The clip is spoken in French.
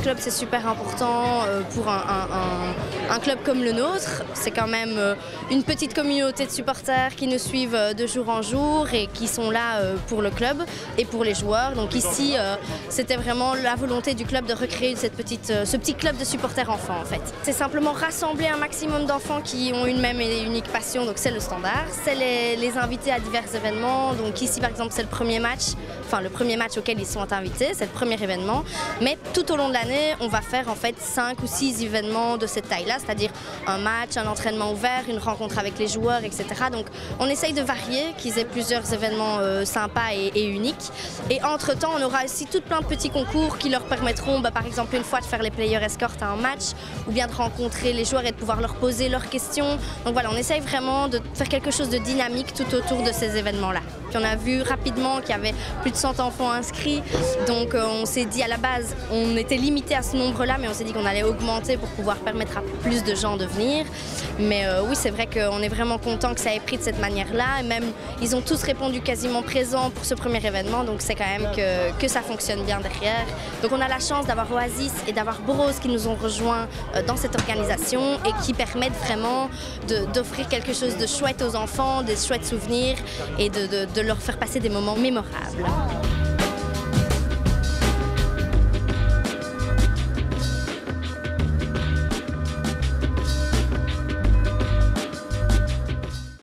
club, c'est super important pour un club comme le nôtre. C'est quand même une petite communauté de supporters qui nous suivent de jour en jour et qui sont là pour le club et pour les joueurs. Donc ici, c'était vraiment la volonté du club de recréer ce petit club de supporters enfants en fait. C'est simplement rassembler un maximum d'enfants qui ont une même et unique passion, donc c'est le standard. C'est les inviter à divers événements. Donc ici par exemple c'est le premier match auquel ils sont invités, c'est le premier événement. Mais tout au long de l'année, on va faire en fait 5 ou 6 événements de cette taille-là, c'est-à-dire un match, un entraînement ouvert, une rencontre avec les joueurs, etc. Donc on essaye de varier, qu'ils aient plusieurs événements sympas et uniques. Et entre-temps, on aura aussi tout plein de petits concours qui leur permettront, par exemple une fois de faire les player escort à un match, ou bien de rencontrer les joueurs et de pouvoir leur poser leurs questions. Donc voilà, on essaye vraiment de faire quelque chose de dynamique tout autour de ces événements-là. Puis on a vu rapidement qu'il y avait plus de 100 enfants inscrits, donc on s'est dit à la base, on était limité à ce nombre-là, mais on s'est dit qu'on allait augmenter pour pouvoir permettre à plus de gens de venir. Mais oui, c'est vrai qu'on est vraiment content que ça ait pris de cette manière-là, et même ils ont tous répondu quasiment présents pour ce premier événement, donc c'est quand même que ça fonctionne bien derrière. Donc on a la chance d'avoir Oasis et d'avoir Boros qui nous ont rejoints dans cette organisation et qui permettent vraiment d'offrir quelque chose de chouette aux enfants, des chouettes souvenirs et de leur faire passer des moments mémorables.